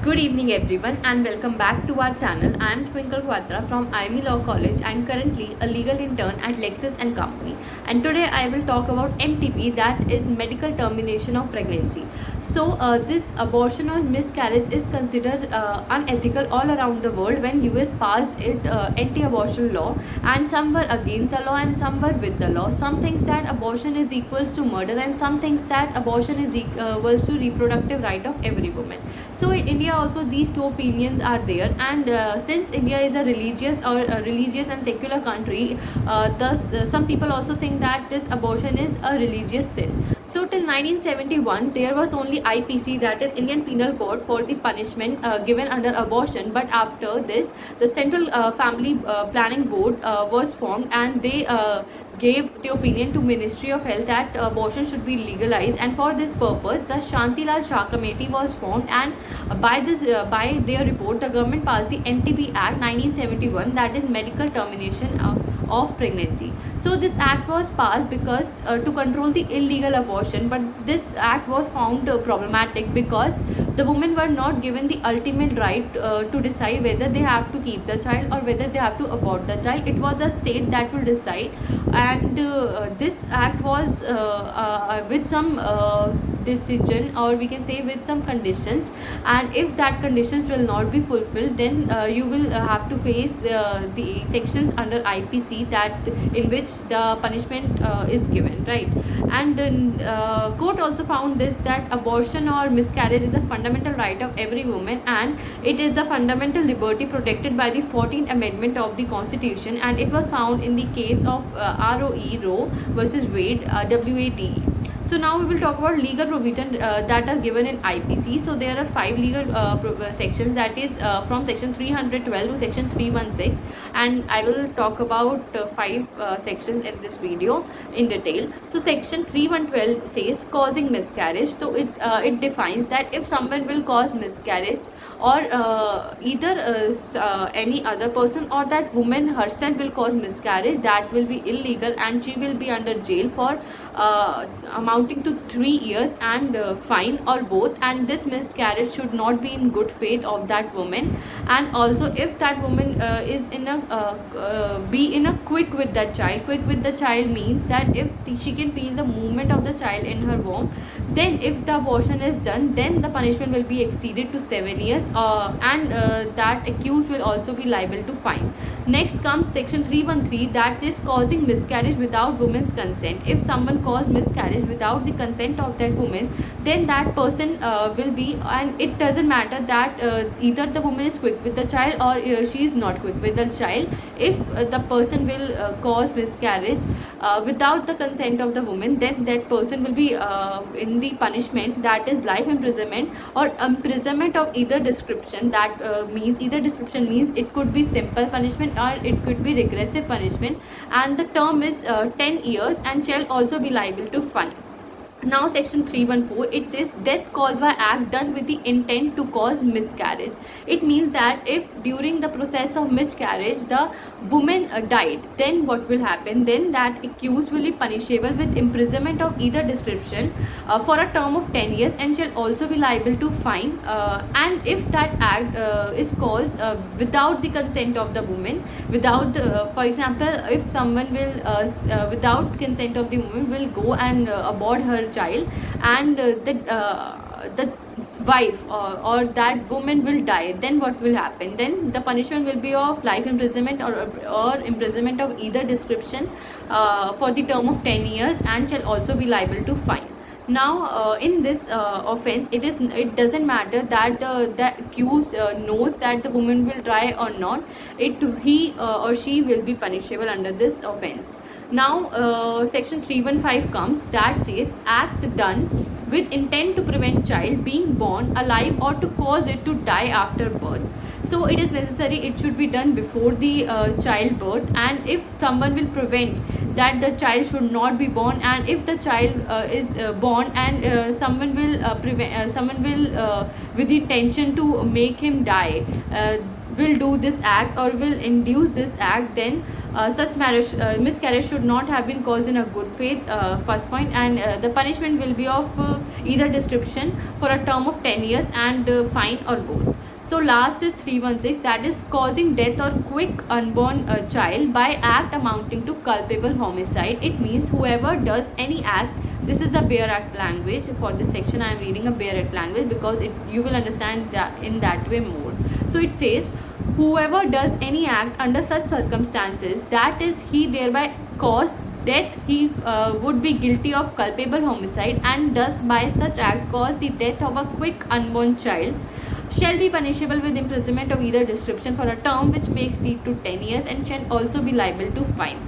Good evening everyone and welcome back to our channel. I am Twinkle Quatra from IME Law College and currently a legal intern at Lexis and Company. And today I will talk about MTP, that is medical termination of pregnancy. This abortion or miscarriage is considered unethical all around the world when US passed it anti-abortion law, and some were against the law and some were with the law. Some thinks that abortion is equals to murder and some thinks that abortion is equals to reproductive right of every woman. So in India also these two opinions are there, and since India is a religious and secular country, thus some people also think that this abortion is a religious sin. So till 1971 there was only IPC, that is Indian Penal Code, for the punishment given under abortion. But after this the Central Family Planning Board was formed, and they gave the opinion to Ministry of Health that abortion should be legalized, and for this purpose the Shantilal Shah Committee was formed, and by their report the government passed the NTP Act 1971, that is medical termination of pregnancy. So this act was passed because to control the illegal abortion, but this act was found problematic because the women were not given the ultimate right to decide whether they have to keep the child or whether they have to abort the child. It was a state that will decide, and this act was with some decision, or we can say with some conditions, and if that conditions will not be fulfilled, then you will have to face the sections under IPC, that in which the punishment is given, right? And court also found this, that abortion or miscarriage is a fundamental right of every woman, and it is a fundamental liberty protected by the 14th Amendment of the Constitution, and it was found in the case of Roe versus Wade, WADE. So now we will talk about legal provision that are given in IPC. So there are 5 legal sections, that is from section 312 to section 316, and I will talk about 5 sections in this video in detail. So section 3112 says causing miscarriage. So it defines that if someone will cause miscarriage, or either any other person or that woman herself will cause miscarriage, that will be illegal, and she will be under jail for amounting to 3 years and fine, or both. And this miscarriage should not be in good faith of that woman, and also if that woman is in a be in a quick with that child. Quick with the child means that if she can feel the movement of the child in her womb, then if the abortion is done, then the punishment will be exceeded to 7 years, and that accused will also be liable to fine. Next comes section 313, that is causing miscarriage without woman's consent. If someone cause miscarriage without the consent of that woman, then that person will be, and it doesn't matter that either the woman is quick with the child or she is not quick with the child. If the person will cause miscarriage without the consent of the woman, then that person will be in the punishment, that is life imprisonment or imprisonment of either description. That means either description means it could be simple punishment or it could be regressive punishment, and the term is 10 years and shall also be liable to fine. Now section 314, it says death caused by act done with the intent to cause miscarriage. It means that if during the process of miscarriage the woman died, then what will happen? Then that accused will be punishable with imprisonment of either description for a term of 10 years and shall also be liable to fine. And if that act is caused without the consent of the woman, without the, for example, if someone will without consent of the woman will go and abort her child, and the wife or that woman will die, then what will happen? Then the punishment will be of life imprisonment or imprisonment of either description for the term of 10 years and shall also be liable to fine. Now in this offense, it doesn't matter that the accused knows that the woman will die or not. He or she will be punishable under this offense. Now section 315 comes, that says act done with intent to prevent child being born alive or to cause it to die after birth. So it is necessary, it should be done before the childbirth, and if someone will prevent that the child should not be born, and if the child is born and someone will someone will with the intention to make him die will do this act or will induce this act, then such marriage miscarriage should not have been caused in a good faith, first point. And the punishment will be of either description for a term of 10 years and fine or both. So last is 316, that is causing death or quick unborn child by act amounting to culpable homicide. It means whoever does any act, this is the Bare Act language. For this section I am reading a Bare Act language because you will understand that in that way more. So it says, whoever does any act under such circumstances, that is he thereby caused death, he would be guilty of culpable homicide, and thus by such act cause the death of a quick unborn child, shall be punishable with imprisonment of either description for a term which may exceed to 10 years and shall also be liable to fine.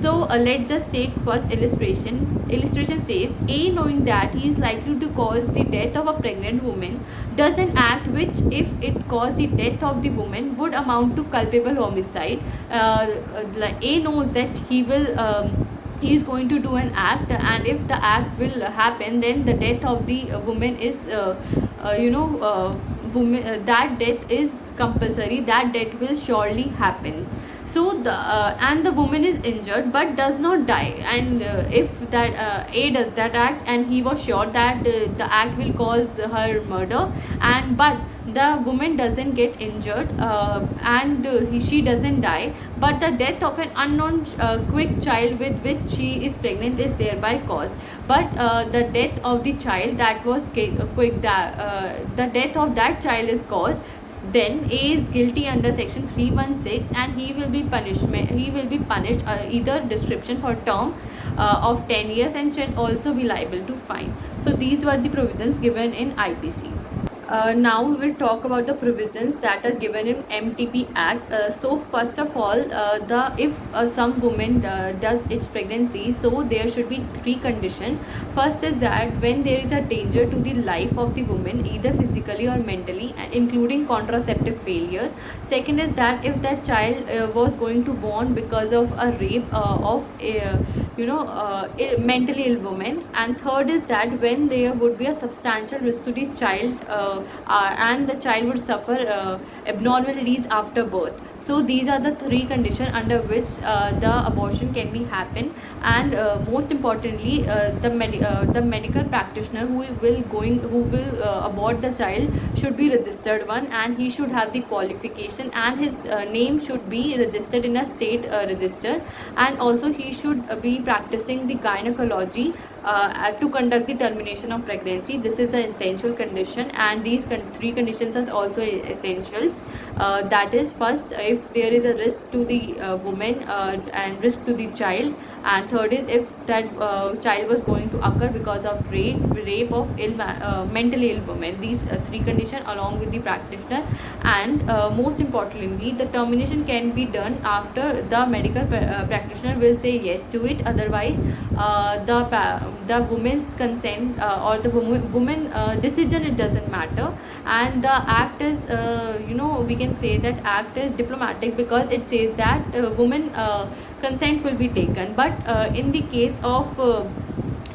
So let's just take first illustration. Illustration says, A, knowing that he is likely to cause the death of a pregnant woman, does an act which, if it caused the death of the woman, would amount to culpable homicide. A knows that he is going to do an act, and if the act will happen, then the death of the woman is woman, that death is compulsory, that death will surely happen. So the and the woman is injured but does not die, and if that A does that act and he was sure that the act will cause her murder, and but the woman doesn't get injured, and she doesn't die, but the death of an unknown quick child with which she is pregnant is thereby caused, but the death of the child that was quick, the death of that child is caused, then A is guilty under section 316, and he will be punished either description for term of 10 years and shall also be liable to fine. So these were the provisions given in IPC. Now we will talk about the provisions that are given in MTP Act. So first of all, the if some woman does its pregnancy, so there should be three conditions. First is that when there is a danger to the life of the woman, either physically or mentally, and including contraceptive failure. Second is that if that child was going to born because of a rape of a mentally ill woman. And third is that when there would be a substantial risk to the child, and the child would suffer abnormalities after birth. So these are the three conditions under which the abortion can be happen. And most importantly, the medical practitioner who will abort the child should be registered one, and he should have the qualification, and his name should be registered in a state register, and also he should be practicing the gynecology to conduct the termination of pregnancy. This is an essential condition, and these three conditions are also essentials. That is, first, if there is a risk to the woman and risk to the child, and third is if that child was going to occur because of rape of mentally ill woman. These three conditions along with the practitioner, and most importantly, the termination can be done after the medical practitioner will say yes to it. Otherwise, the woman's consent or the woman decision, it doesn't matter. And the act is we can say that act is diplomatic because it says that woman consent will be taken. But in the case of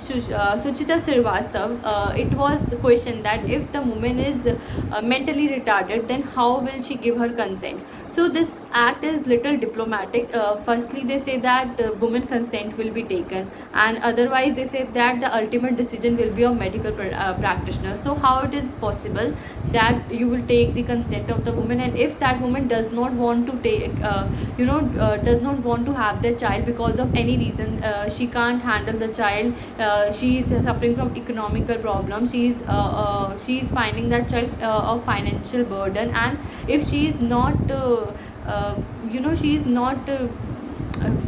Suchita Srivastava, it was questioned that if the woman is mentally retarded, then how will she give her consent? So this act is little diplomatic. Firstly, they say that the woman consent will be taken, and otherwise they say that the ultimate decision will be of medical practitioner. So how it is possible that you will take the consent of the woman, and if that woman does not want to take, does not want to have the child because of any reason, she can't handle the child, she is suffering from economical problems, she is finding that child a financial burden, and if she is not she is not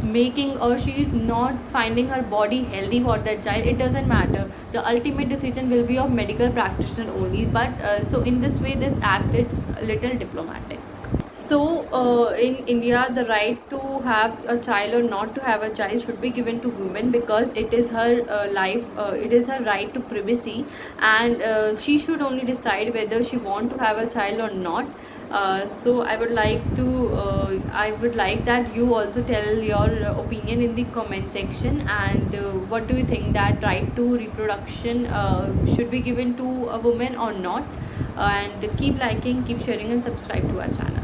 making, or she is not finding her body healthy for that child, it doesn't matter, the ultimate decision will be of medical practitioner only. But so in this way, this act is little diplomatic. So in India, the right to have a child or not to have a child should be given to women, because it is her life, it is her right to privacy, and she should only decide whether she want to have a child or not. So I would like that you also tell your opinion in the comment section, and what do you think, that right to reproduction should be given to a woman or not? And keep liking, keep sharing, and subscribe to our channel.